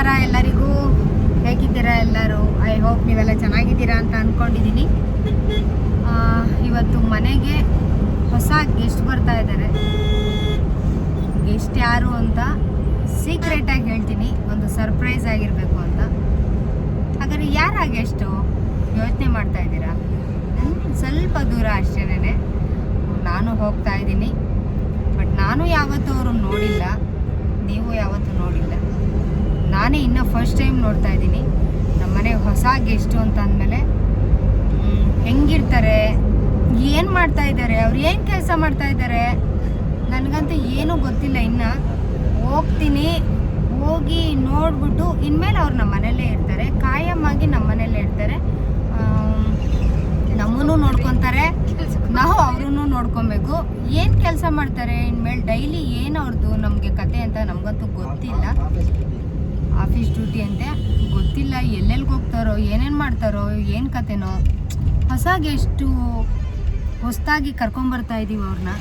ನಮಸ್ಕಾರ ಎಲ್ಲರಿಗೂ. ಹೇಗಿದ್ದೀರಾ ಎಲ್ಲರೂ? ಐ ಹೋಪ್ ನೀವೆಲ್ಲ ಚೆನ್ನಾಗಿದ್ದೀರಾ ಅಂತ ಅಂದ್ಕೊಂಡಿದ್ದೀನಿ. ಇವತ್ತು ಮನೆಗೆ ಹೊಸ ಗೆಸ್ಟ್ ಬರ್ತಾ ಇದ್ದಾರೆ. ಗೆಸ್ಟ್ ಯಾರು ಅಂತ ಸೀಕ್ರೆಟಾಗಿ ಹೇಳ್ತೀನಿ, ಒಂದು ಸರ್ಪ್ರೈಸ್ ಆಗಿರಬೇಕು ಅಂತ. ಹಾಗಾದ್ರೆ ಯಾರು ಆ ಗೆಸ್ಟು ಯೋಚನೆ ಮಾಡ್ತಾ ಇದ್ದೀರಾ? ಸ್ವಲ್ಪ ದೂರ ಅಷ್ಟೇನೆ ನಾನು ಹೋಗ್ತಾ ಇದ್ದೀನಿ. ಬಟ್ ನಾನು ಯಾವತ್ತೂ ಅವರು ನೋಡಿಲ್ಲ, ನೀವು ಯಾವತ್ತೂ ನೋಡಿಲ್ಲ. ನಾನೇ ಇನ್ನೂ ಫಸ್ಟ್ ಟೈಮ್ ನೋಡ್ತಾ ಇದ್ದೀನಿ. ನಮ್ಮ ಮನೆಗೆ ಹೊಸ ಗೆಸ್ಟು ಅಂತ ಅಂದಮೇಲೆ ಹೆಂಗಿರ್ತಾರೆ, ಏನು ಮಾಡ್ತಾ ಇದ್ದಾರೆ, ಅವ್ರು ಏನು ಕೆಲಸ ಮಾಡ್ತಾ ಇದ್ದಾರೆ ನನಗಂತೂ ಏನೂ ಗೊತ್ತಿಲ್ಲ. ಇನ್ನು ಹೋಗ್ತೀನಿ, ಹೋಗಿ ನೋಡ್ಬಿಟ್ಟು ಇನ್ಮೇಲೆ ಅವ್ರು ನಮ್ಮ ಮನೆಯಲ್ಲೇ ಇರ್ತಾರೆ, ಕಾಯಮ್ಮಾಗಿ ನಮ್ಮ ಮನೆಯಲ್ಲೇ ಇರ್ತಾರೆ. ನಮ್ಮನ್ನು ನೋಡ್ಕೊತಾರೆ, ನಾವು ಅವ್ರನ್ನೂ ನೋಡ್ಕೊಬೇಕು. ಏನು ಕೆಲಸ ಮಾಡ್ತಾರೆ ಇನ್ಮೇಲೆ, ಡೈಲಿ ಏನು ಅವ್ರದ್ದು ನಮಗೆ ಕತೆ ಅಂತ ನಮಗಂತೂ ಗೊತ್ತಿಲ್ಲ. ಆಫೀಸ್ ಡ್ಯೂಟಿ ಅಂತೆ ಗೊತ್ತಿಲ್ಲ, ಎಲ್ಲೆಲ್ಲಿಗೆ ಹೋಗ್ತಾರೋ, ಏನೇನು ಮಾಡ್ತಾರೋ, ಏನು ಕತೆನೋ. ಹೊಸಾಗಿ ಎಷ್ಟು ಹೊಸದಾಗಿ ಕರ್ಕೊಂಬರ್ತಾ ಇದ್ದೀವಿ ಅವ್ರನ್ನ,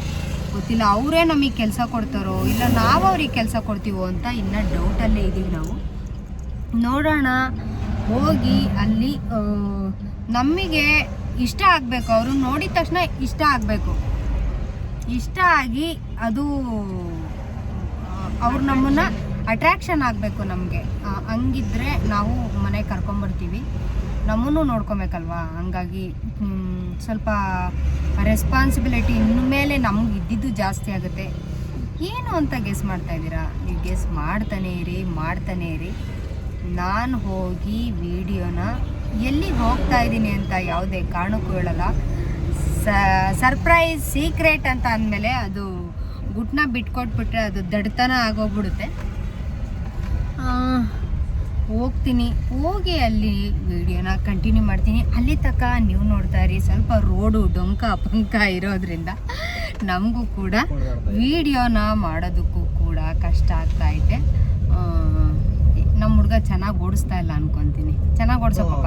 ಗೊತ್ತಿಲ್ಲ. ಅವರೇ ನಮಗೆ ಕೆಲಸ ಕೊಡ್ತಾರೋ ಇಲ್ಲ ನಾವು ಅವ್ರಿಗೆ ಕೆಲಸ ಕೊಡ್ತೀವೋ ಅಂತ ಇನ್ನೂ ಡೌಟಲ್ಲೇ ಇದ್ದೀವಿ ನಾವು. ನೋಡೋಣ, ಹೋಗಿ ಅಲ್ಲಿ ನಮಗೆ ಇಷ್ಟ ಆಗಬೇಕು. ಅವರು ನೋಡಿದ ತಕ್ಷಣ ಇಷ್ಟ ಆಗಬೇಕು. ಇಷ್ಟ ಆಗಿ ಅದು ಅವ್ರು ನಮ್ಮನ್ನು ಅಟ್ರ್ಯಾಕ್ಷನ್ ಆಗಬೇಕು ನಮಗೆ. ಹಂಗಿದ್ರೆ ನಾವು ಮನೆಗೆ ಕರ್ಕೊಂಬರ್ತೀವಿ. ನಮ್ಮನ್ನು ನೋಡ್ಕೊಬೇಕಲ್ವ. ಹಂಗಾಗಿ ಸ್ವಲ್ಪ ರೆಸ್ಪಾನ್ಸಿಬಿಲಿಟಿ ಇನ್ಮೇಲೆ ನಮ್ಗೆ ಇದ್ದಿದ್ದು ಜಾಸ್ತಿ ಆಗುತ್ತೆ. ಏನು ಅಂತ ಗೆಸ್ ಮಾಡ್ತಾಯಿದ್ದೀರಾ? ನೀವು ಗೆಸ್ ಮಾಡ್ತಾನೇ ಇರಿ. ನಾನು ಹೋಗಿ ವಿಡಿಯೋನ ಎಲ್ಲಿಗೆ ಹೋಗ್ತಾ ಇದ್ದೀನಿ ಅಂತ ಯಾವುದೇ ಕಾರಣಕ್ಕೂ ಹೇಳಲ್ಲ. ಸರ್ಪ್ರೈಸ್ ಸೀಕ್ರೆಟ್ ಅಂತ ಅಂದಮೇಲೆ ಅದು ಗುಟ್ನ ಬಿಟ್ಕೊಟ್ಬಿಟ್ರೆ ಅದು ದಡ್ತನ ಆಗೋಗ್ಬಿಡುತ್ತೆ. ಹೋಗ್ತೀನಿ, ಹೋಗಿ ಅಲ್ಲಿ ವಿಡಿಯೋನ ಕಂಟಿನ್ಯೂ ಮಾಡ್ತೀನಿ. ಅಲ್ಲಿ ತನಕ ನೀವು ನೋಡ್ತಾ ಇರಿ. ಸ್ವಲ್ಪ ರೋಡು ಡೊಂಕ ಪಂಕ ಇರೋದ್ರಿಂದ ನಮಗೂ ಕೂಡ ವಿಡಿಯೋನ ಮಾಡೋದಕ್ಕೂ ಕೂಡ ಕಷ್ಟ ಆಗ್ತಾ ಇದೆ. ನಮ್ಮ ಹುಡುಗ ಚೆನ್ನಾಗಿ ಓಡಿಸ್ತಾ ಇಲ್ಲ ಅನ್ಕೊತೀನಿ. ಚೆನ್ನಾಗಿ ಓಡಿಸೋಪ್ಪ.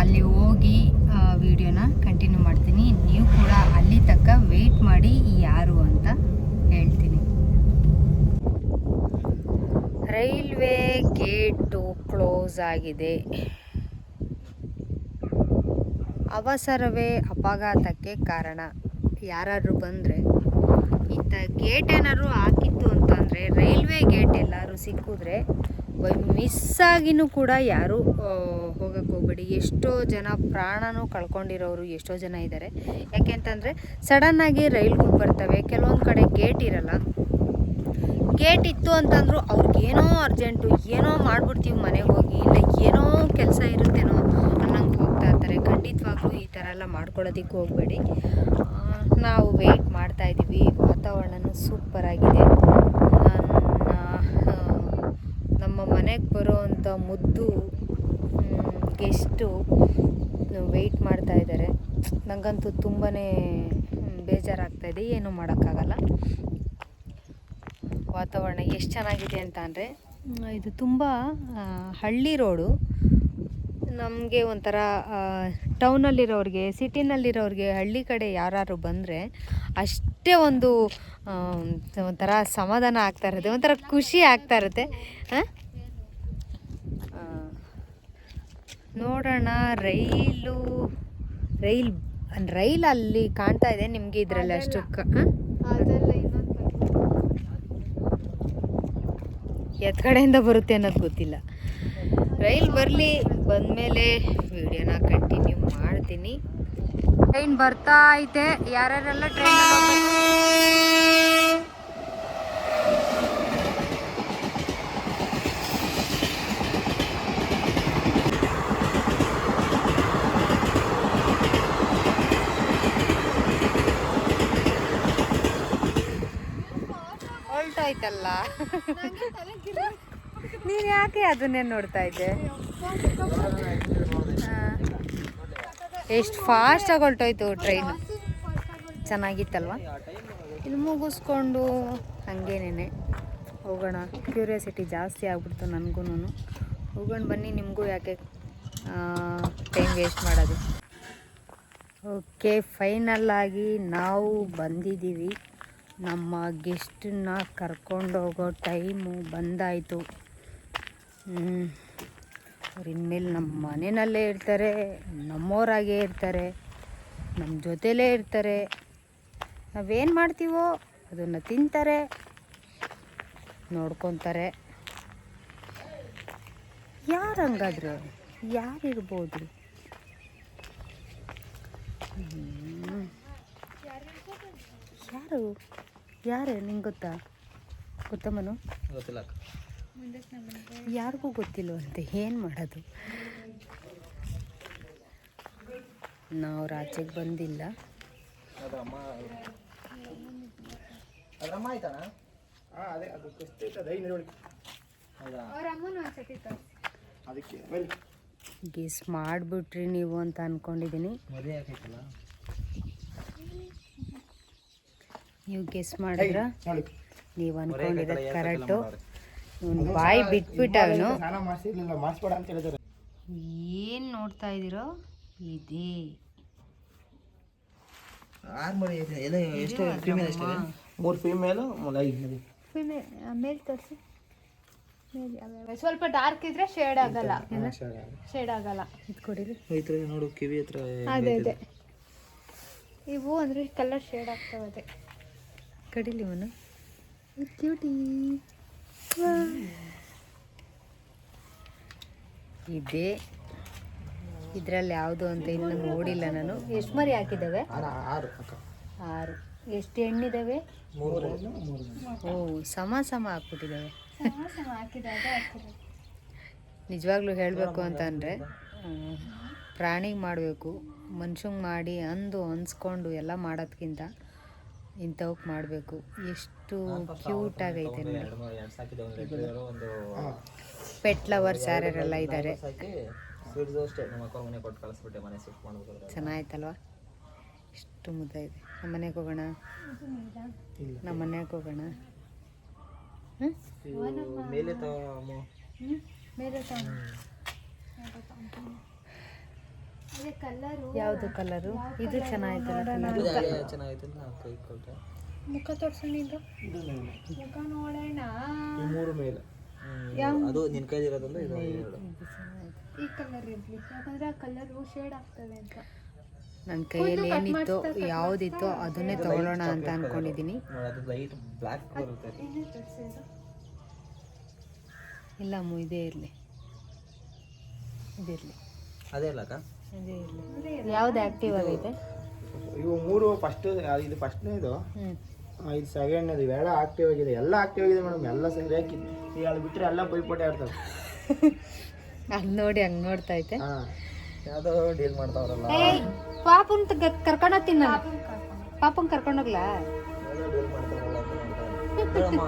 ಅಲ್ಲಿ ಹೋಗಿ ವಿಡಿಯೋನ ಕಂಟಿನ್ಯೂ ಮಾಡ್ತೀನಿ. ನೀವು ಕೂಡ ಅಲ್ಲಿ ತನಕ ವೆಯ್ಟ್ ಮಾಡಿ ಯಾರು ಅಂತ ಹೇಳ್ತೀನಿ. ರೈಲ್ವೆ ಗೇಟು ಕ್ಲೋಸ್ ಆಗಿದೆ. ಅವಸರವೇ ಅಪಘಾತಕ್ಕೆ ಕಾರಣ. ಯಾರಾದರೂ ಬಂದರೆ ಇಂಥ ಗೇಟ್ ಏನಾದ್ರು ಹಾಕಿತ್ತು ಅಂತಂದರೆ, ರೈಲ್ವೆ ಗೇಟ್ ಎಲ್ಲರೂ ಸಿಕ್ಕಿದ್ರೆ ಮಿಸ್ಸಾಗಿನೂ ಕೂಡ ಯಾರೂ ಹೋಗಕ್ಕೆ ಹೋಗಬೇಡಿ. ಎಷ್ಟೋ ಜನ ಪ್ರಾಣನೂ ಕಳ್ಕೊಂಡಿರೋರು ಎಷ್ಟೋ ಜನ ಇದ್ದಾರೆ. ಯಾಕೆಂತಂದರೆ ಸಡನ್ನಾಗಿ ರೈಲ್ಗಳು ಬರ್ತವೆ, ಕೆಲವೊಂದು ಕಡೆ ಗೇಟ್ ಇರಲ್ಲ. ಗೇಟ್ ಇತ್ತು ಅಂತಂದ್ರು ಅವ್ರಿಗೇನೋ ಅರ್ಜೆಂಟು, ಏನೋ ಮಾಡಿಬಿಡ್ತೀವಿ ಮನೆಗೆ ಹೋಗಿ, ಇಲ್ಲ ಏನೋ ಕೆಲಸ ಇರುತ್ತೇನೋ ಅನ್ನಂಗೆ ಹೋಗ್ತಾ ಇರ್ತಾರೆ. ಖಂಡಿತವಾಗ್ಲೂ ಈ ಥರ ಎಲ್ಲ ಮಾಡ್ಕೊಳ್ಳೋದಕ್ಕೆ ಹೋಗಬೇಡಿ. ನಾವು ವೆಯ್ಟ್ ಮಾಡ್ತಾಯಿದ್ದೀವಿ. ವಾತಾವರಣನೂ ಸೂಪರಾಗಿದೆ. ನಮ್ಮ ಮನೆಗೆ ಬರೋವಂಥ ಮುದ್ದು ಗೆಸ್ಟು ವೆಯ್ಟ್ ಮಾಡ್ತಾಯಿದ್ದಾರೆ. ನನಗಂತೂ ತುಂಬಾ ಬೇಜಾರಾಗ್ತಾಯಿದೆ. ಏನೂ ಮಾಡೋಕ್ಕಾಗಲ್ಲ. ವಾತಾವರಣ ಎಷ್ಟು ಚೆನ್ನಾಗಿದೆ ಅಂತ ಅಂದರೆ, ಇದು ತುಂಬ ಹಳ್ಳಿ ರೋಡು. ನಮಗೆ ಒಂಥರ ಟೌನಲ್ಲಿರೋರಿಗೆ, ಸಿಟಿನಲ್ಲಿರೋರಿಗೆ, ಹಳ್ಳಿ ಕಡೆ ಯಾರು ಬಂದರೆ ಅಷ್ಟೇ ಒಂಥರ ಸಮಾಧಾನ ಆಗ್ತಾ ಇರುತ್ತೆ, ಒಂಥರ ಖುಷಿ ಆಗ್ತಾ ಇರುತ್ತೆ. ನೋಡೋಣ, ರೈಲ್ ಅಲ್ಲಿ ಕಾಣ್ತಾ ಇದೆ ನಿಮಗೆ. ಇದರಲ್ಲಿ ಅಷ್ಟು ಎತ್ ಕಡೆಯಿಂದ ಬರುತ್ತೆ ಅನ್ನೋದು ಗೊತ್ತಿಲ್ಲ. ರೈಲ್ ಬರಲಿ, ಬಂದಮೇಲೆ ವಿಡಿಯೋನ ಕಂಟಿನ್ಯೂ ಮಾಡ್ತೀನಿ. ಟ್ರೈನ್ ಬರ್ತಾ ಐತೆ. ಯಾರ್ಯಾರೆಲ್ಲ ಟ್ರೈನ್ ಹೊಲ್ಟಾಯ್ತಲ್ಲ. ನೀನು ಯಾಕೆ ಅದನ್ನೇ ನೋಡ್ತಾ ಇದ್ದೆ? ಎಷ್ಟು ಫಾಸ್ಟಾಗಿ ಹೊಲ್ಟೋಯ್ತು ಟ್ರೈನು. ಚೆನ್ನಾಗಿತ್ತಲ್ವ? ಇದು ಮುಗಿಸ್ಕೊಂಡು ಹಂಗೇನೇನೆ ಹೋಗೋಣ. ಕ್ಯೂರಿಯಾಸಿಟಿ ಜಾಸ್ತಿ ಆಗ್ಬಿಡ್ತು ನನಗೂ. ಹೋಗೋಣ ಬನ್ನಿ, ನಿಮಗೂ ಯಾಕೆ ಟೈಮ್ ವೇಸ್ಟ್ ಮಾಡೋದು. ಓಕೆ, ಫೈನಲ್ ಆಗಿ ನಾವು ಬಂದಿದ್ದೀವಿ. ನಮ್ಮ ಗೆಸ್ಟನ್ನ ಕರ್ಕೊಂಡೋಗೋ ಟೈಮು ಬಂದಾಯಿತು. ಅವ್ರು ಇನ್ಮೇಲೆ ನಮ್ಮ ಮನೆಯಲ್ಲೇ ಇರ್ತಾರೆ, ನಮ್ಮವರಾಗೇ ಇರ್ತಾರೆ, ನಮ್ಮ ಜೊತೆಲೇ ಇರ್ತಾರೆ. ನಾವೇನು ಮಾಡ್ತೀವೋ ಅದನ್ನು ತಿಂತಾರೆ, ನೋಡ್ಕೊತಾರೆ. ಯಾರು ಹಂಗಾದ್ರೆ ಯಾರಿರ್ಬೋದು? ಯಾರು ನಿಂಗೆ ಗೊತ್ತಮ್ಮನು? ಗೊತ್ತಿಲ್ಲ. ಯಾರಿಗೂ ಗೊತ್ತಿಲ್ಲವಂತೆ, ಏನು ಮಾಡೋದು? ನಾವು ಆಚೆಗೆ ಬಂದಿಲ್ಲ. ಗೆಸ್ ಮಾಡಿಬಿಟ್ರಿ ನೀವು ಅಂತ ಅಂದ್ಕೊಂಡಿದ್ದೀನಿ. ನೀವು ಗೆಸ್ ಮಾಡಿದ್ರ? ನೀವು ಅಂದ್ಕೊಂಡಿರೋದು ಕರೆಕ್ಟು. ಇವನು ಬಾಯಿ ಬಿಟ್ಬಿಟ್ಟ. ಅವನು ಏನು ನೋಡ್ತಾ ಇದ್ದೀರೋ? ಇದೇ ಮೂರು ಫೀಮೇಲು ಮೇಲೆ ತೋರಿಸಿ. ಸ್ವಲ್ಪ ಡಾರ್ಕ್ ಇದ್ರೆ ಶೇಡ್ ಆಗಲ್ಲ. ಇದು ಕೊಡಿರಿ. ನೋಡು ಕಿವಿ ಹತ್ರ. ಅದೇ ಇವು ಅಂದ್ರೆ ಕಲರ್ ಶೇಡ್ ಆಗ್ತವೆ. ಅದೇ ಕಡಿಲಿ ಇವನು. ಕ್ಯೂಟಿ. ಇದೇ ಇದರಲ್ಲಿ ಯಾವುದು ಅಂತ ಇನ್ನು ನೋಡಿಲ್ಲ ನಾನು. ಎಷ್ಟು ಮರಿ ಹಾಕಿದ್ದಾವೆ? 6. ಎಷ್ಟು ಹೆಣ್ಣಿದ್ದಾವೆ? 3. ಓ, ಸಮ ಹಾಕ್ಬಿಟ್ಟಿದ್ದಾವೆ. ನಿಜವಾಗ್ಲೂ ಹೇಳಬೇಕು ಅಂತಂದರೆ ಪ್ರಾಣಿಗೆ ಮಾಡಬೇಕು, ಮನುಷ್ಯಂಗೆ ಮಾಡಿ ಅನ್ಸ್ಕೊಂಡು ಎಲ್ಲ ಮಾಡೋದ್ಕಿಂತ ಇಂಥವಕ್ಕೆ ಮಾಡಬೇಕು. ಎಷ್ಟು ಕ್ಯೂಟಾಗೈತೆ ನೋಡಿ. ಪೆಟ್ ಲವರ್ಸ್ ಯಾರ್ಯಾರೆಲ್ಲ ಇದ್ದಾರೆ. ಚೆನ್ನಾಯ್ತಲ್ವ? ಎಷ್ಟು ಮುದ್ದ ಇದೆ. ನಮ್ಮ ಮನೆಗೆ ಹೋಗೋಣ. ಯಾವುದು ಕಲರು? ಇದು ಚೆನ್ನಾಯ್ತಲ್ಲ. ಮುಖ ತೋರ್ಸೋಣ. ಮುಖ ನೋಡೋಣ. ಅದು ನಿನ್ ಕೈಲಿರೋದಲ್ಲ. ಇದು ಈ ಕಲರ್ ಇರ್ಲಿ, ಯಾಕಂದ್ರೆ ಆ ಕಲರು ಶೇಡ್ ಆಗ್ತದೆ ಅಂತ. ನನ್ನ ಕೈಯಲ್ಲಿ ಏನಿತ್ತೋ ಯಾವುದಿತ್ತೋ ಅದನ್ನೇ ತಗೊಳ್ಳೋಣ ಅಂತ ಅನ್ಕೊಂಡಿದ್ದೀನಿ. ಇಲ್ಲ ಇದೇ ಇರಲಿ. ಅದೇ ಅಲ್ಲಕ್ಕ, ಇದೇ ಇರಲಿ. ಯಾವ್ದು ಆಕ್ಟಿವ್ ಆಗೈತೆ? ಇವು 3 ಫಸ್ಟ್. ಇದು ಫಸ್ಟ್ನೇದು, ಇದು ಸೆಕೆಂಡ್ನೇದು. ಇವೆಲ್ಲ ಆಕ್ಟಿವ್ ಆಗಿದೆ. ಎಲ್ಲ ಆಕ್ಟಿವ್ ಆಗಿದೆ ಮೇಡಮ್. ಎಲ್ಲ ಸರಿ ಹಾಕಿದ್ದು. ಈಗ ಅಲ್ಲಿ ಬಿಟ್ಟರೆ ಎಲ್ಲ ಬೈಪೋಟೆ ಆಡ್ತವೆ. ಅಲ್ಲಿ ನೋಡಿ ಹಂಗೆ ನೋಡ್ತಾ ಐತೆ. ಯಾವುದೋ ಡೀಲ್ ಮಾಡ್ತಾವ್ರಲ್ಲ. ಪಾಪನ್ ಕರ್ಕೊಂಡೋಗ್ತೀನಿ ನಾನು. ಪಾಪನ್ ಕರ್ಕೊಂಡೋಗ್ಲಾ?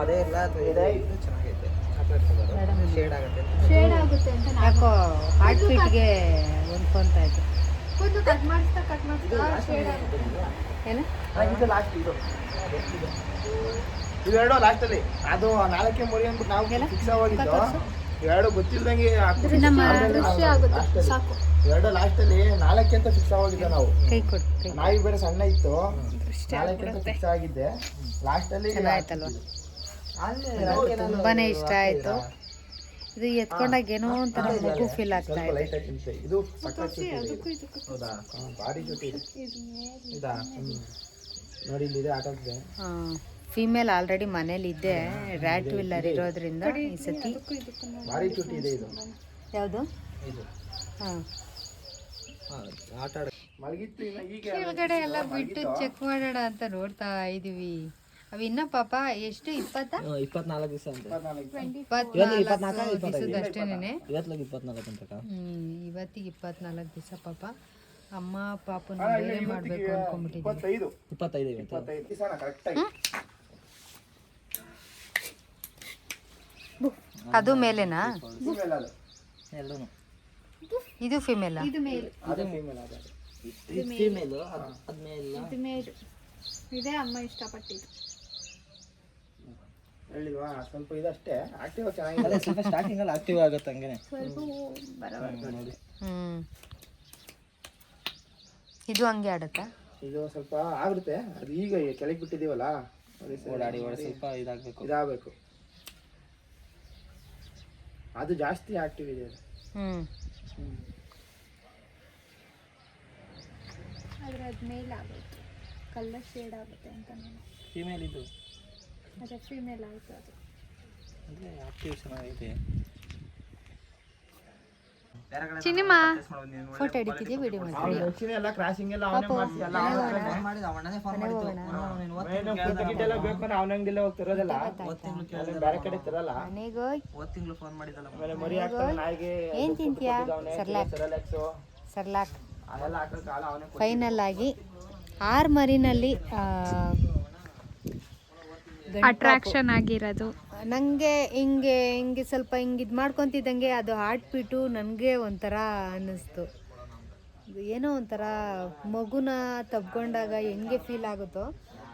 ಅದೇ ಇಲ್ಲ, ಚೆನ್ನಾಗೈತೆ. ಶೇಡ್ ಆಗುತ್ತೆ ಅಂತ ಯಾಕೋ ಹಾರ್ಟ್ ಬೀಟ್ಗೆ ಹೊಂದ್ಕೊಂತ ಇತ್ತು. ಕಟ್ ಮಾಡಿಸ್ತಾ ಶೇಡ್ ಆಗುತ್ತೆ. ಏನು? ಇದು ಲಾಸ್ಟ್. ಇವೆರಡು ಲಾಸ್ಟಲ್ಲಿ. ಅದು 4 ಮರಿ ಅಂದ್ಬಿಟ್ಟು ನಾವು ಫಿಕ್ಸ್ ಆಗಿದ್ದು. ಎರಡು ಗೊತ್ತಿಲ್ದಂಗೆ ಸಾಕು. ಎರಡು ಲಾಸ್ಟಲ್ಲಿ 4 ಅಂತ ಫಿಕ್ಸ್ ಆಗಿದ್ದೆ ನಾವು. ಕೈ ಕೊಡು. ನಾಯಿ ಬೇರೆ ಸಣ್ಣ ಇತ್ತು. 4 ಅಂತ ಫಿಕ್ಸ್ ಆಗಿದ್ದೆ. ಲಾಸ್ಟಲ್ಲಿ ಚೆನ್ನಾಯ್ತಲ್ವ? ತುಂಬಾನೇ ಇಷ್ಟ ಆಯ್ತು. ಇದು ಎತ್ಕೊಂಡಾಗ ಏನೋ ಒಂಥರ ಮಗು ಫೀಲ್ ಆಗ್ತಾ ಇದೆ. ಇದು ಭಾರಿ ಜೊತೆ ಇದಾ ನೋಡಿ. ಇಲ್ಲಿದೆ ಆಟ ಆಡ್ತಿದೆ. ಫೀಮೇಲ್ ಆಲ್ರೆಡಿ ಮನೇಲಿ ಇದ್ದೆ. ರ್ಯಾಟ್ ವಿಲ್ಲರ್ ಇರೋದ್ರಿಂದ ಈ ಸತಿ ಭಾರಿ ಚುಟ್ಟಿ ಇದೆ. ಇದು ಯಾವುದು? ಆಟ ಮಲಗಿತ್ತು. ಈಗ ಕೆಳಗಡೆ ಎಲ್ಲ ಬಿಟ್ಟು ಚೆಕ್ ಮಾಡೋಣ ಅಂತ ನೋಡ್ತಾ ಇದೀವಿ. ಅವು ಇನ್ನ ಪಾಪ ಎಷ್ಟು 24 ದಿವಸ ಅಂತ. 24 ದಿವಸದಷ್ಟೇನೆ. ಇವತ್ತಿಗೆ 24 ಅಂತ. ಇವತ್ತಿಗೆ 24 ದಿವಸ. ಪಾಪ ಅಮ್ಮ ಪಾಪನ ಬೇರೆ ಮಾಡ್ಬೇಕು ಅನ್ಕೊಂಡ್ಬಿಟ್ಟಿದ್ದೀವಿ. 25 ಅದು ಮೇಲೆನಾ? ಇದು ಫಿಮೇಲ್. ಇದೇ ಅಮ್ಮ ಇಷ್ಟಪಟ್ಟಿದ್ದು. ಹೇಳಿಲ್ವಾ? ಸ್ವಲ್ಪ ಇದಷ್ಟೇ ಆಕ್ಟಿವ್ ಚೆನ್ನಾಗಿದೆ. ಸ್ವಲ್ಪ ಸ್ಟಾರ್ಟಿಂಗ್ ಅಲ್ಲಿ ಆಕ್ಟಿವ್ ಆಗುತ್ತೆ ಹಂಗೇನೆ. ಸ್ವಲ್ಪ ನೋಡಿ. ಇದು ಹಂಗೆ ಆಡುತ್ತಾ? ಇದು ಸ್ವಲ್ಪ ಆಗುತ್ತೆ. ಅದು ಈಗ ಕೆಳಗೆ ಬಿಟ್ಟಿದೀವಲ್ಲ, ಓಡಾಡಿ ಸ್ವಲ್ಪ ಇದಾಗಬೇಕು. ಇದಾಗಬೇಕು. ಅದು ಜಾಸ್ತಿ ಆಕ್ಟಿವ್ ಇದೆ ಅದು. ಆದರೆ ಅದು ಮೇಲ್ ಆಗುತ್ತೆ, ಕಲರ್ ಶೇಡ್ ಆಗುತ್ತೆ ಅಂತ ನಾನು. ಫೀಮೇಲ್ ಇದು ಅದೇ ಫೀಮೇಲ್ ಆಯಿತು ಅದು. ಅಂದರೆ ಆಕ್ಟಿವ್ ಚೆನ್ನಾಗೈತೆ. ಸಿನಿಮಾ ಫೋಟೋ ಹಿಡಿತಿದ್ಯಾ ವಿಡಿಯೋ ಅವ್ನು ದಕ್ಷಿಣ ಎಲ್ಲ ಕ್ರಾಸಿಂಗ್ ಎಲ್ಲ ಅವನೇ ಮಾಡ್ಸಿ ಎಲ್ಲ ಅವನೇ ಟಿಕೆಟ್ ಎಲ್ಲ ಬೇಕು ಅಂದ್ರೆ ಅವನ ಅಂಗಡಿಲ್ಲ ಹೋಗಿ ತರೋದಲ್ಲ, ಬೇರೆ ಕಡೆ ತರಲ್ಲ. ಮನೆಗೆ ಹೋಗಿ ಫೋನ್ ಮಾಡಿದಲ್ಲ. ಆಮೇಲೆ ಮರಿ ಹಾಕ್ತಾನೆ ನಾಯಿಗೆ. ಏನ್ ತಿಂತೀಯಾ? ಸೆರಲೆಕ್ಸು ಸರ್ಲಾಕ್. ಅದೆಲ್ಲ ಹಾಕೋ ಕಾಲ ಅವನೇ. ಫೈನಲ್ ಆಗಿ 6 ಮರಿನಲ್ಲಿ ಅಟ್ರಾಕ್ಷನ್ ಆಗಿರೋದು. ನನಗೆ ಹಿಂಗೆ ಸ್ವಲ್ಪ ಹಿಂಗೆ ಇದು ಮಾಡ್ಕೊತಿದ್ದಂಗೆ ಅದು ಹಾರ್ಟ್ಬಿಟ್ಟು ನನಗೆ ಒಂಥರ ಅನ್ನಿಸ್ತು. ಏನೋ ಒಂಥರ ಮಗುನ ತಬ್ಕೊಂಡಾಗ ಹೆಂಗೆ ಫೀಲ್ ಆಗುತ್ತೋ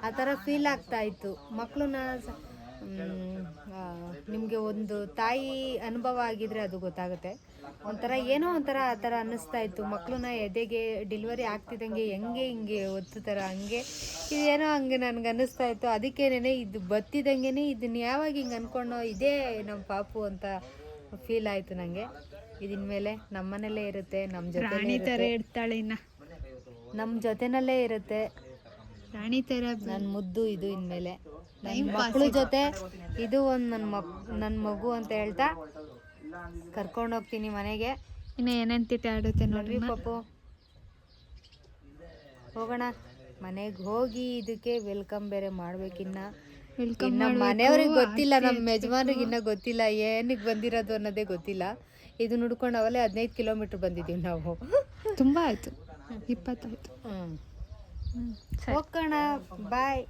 ಆ ಥರ ಫೀಲ್ ಆಗ್ತಾ ಇತ್ತು. ಮಕ್ಕಳನ್ನ ನಿಮಗೆ ಒಂದು ತಾಯಿ ಅನುಭವ ಆಗಿದ್ರೆ ಅದು ಗೊತ್ತಾಗುತ್ತೆ. ಒಂಥರ ಏನೋ ಒಂಥರ ಆ ಥರ ಅನ್ನಿಸ್ತಾ ಇತ್ತು. ಮಕ್ಕಳನ್ನ ಎದೆಗೆ ಡೆಲಿವರಿ ಆಗ್ತಿದ್ದಂಗೆ ಹಿಂಗೆ ಒತ್ತು ಥರ ಹಂಗೆ ಇದೇನೋ ಹಂಗೆ ನನಗೆ ಅನ್ನಿಸ್ತಾ ಇತ್ತು. ಅದಕ್ಕೇನೆ ಇದು ಬತ್ತಿದಂಗೆ ಇದನ್ನ ಯಾವಾಗ ಹಿಂಗೆ ಅಂದ್ಕೊಂಡು ಇದೇ ನಮ್ಮ ಪಾಪು ಅಂತ ಫೀಲ್ ಆಯಿತು ನನಗೆ. ಇದಿನ ಮೇಲೆ ನಮ್ಮ ಮನೇಲೇ ಇರುತ್ತೆ, ನಮ್ಮ ಜೊತೆ ಇರ್ತಾಳೆ ಇನ್ನ, ನಮ್ಮ ಜೊತೆನಲ್ಲೇ ಇರುತ್ತೆ. ರಾಣಿ ಥರ ನನ್ನ ಮುದ್ದು ಇದು ಇನ್ಮೇಲೆ ನನ್ನ ಮಕ್ಕಳ ಜೊತೆ ಇದು ಒಂದು ನನ್ನ ಮಗು ಅಂತ ಹೇಳ್ತಾ ಕರ್ಕೊಂಡು ಹೋಗ್ತೀನಿ ಮನೆಗೆ. ಇನ್ನು ಏನೇನು ತಿಂತೆ ಆಡುತ್ತೆ ನೋಡ್ರಿ ಪಾಪು. ಹೋಗೋಣ ಮನೆಗೆ ಹೋಗಿ ಇದಕ್ಕೆ ವೆಲ್ಕಮ್ ಬೇರೆ ಮಾಡ್ಬೇಕಿನ್ನ. ಮನೆಯವ್ರಿಗೆ ಗೊತ್ತಿಲ್ಲ, ನಮ್ಮ ಯಜಮಾನ್ರಿಗೆ ಇನ್ನೂ ಗೊತ್ತಿಲ್ಲ ಏನಕ್ಕೆ ಬಂದಿರೋದು ಅನ್ನೋದೇ ಗೊತ್ತಿಲ್ಲ. ಇದು ನುಡ್ಕೊಂಡು ಅವಲೇ 15 ಕಿಲೋಮೀಟ್ರ್ ಬಂದಿದ್ದೀವಿ ನಾವು. ತುಂಬ ಆಯಿತು, 20 ಆಯಿತು. ಹೋಗೋಣ, ಬಾಯ್.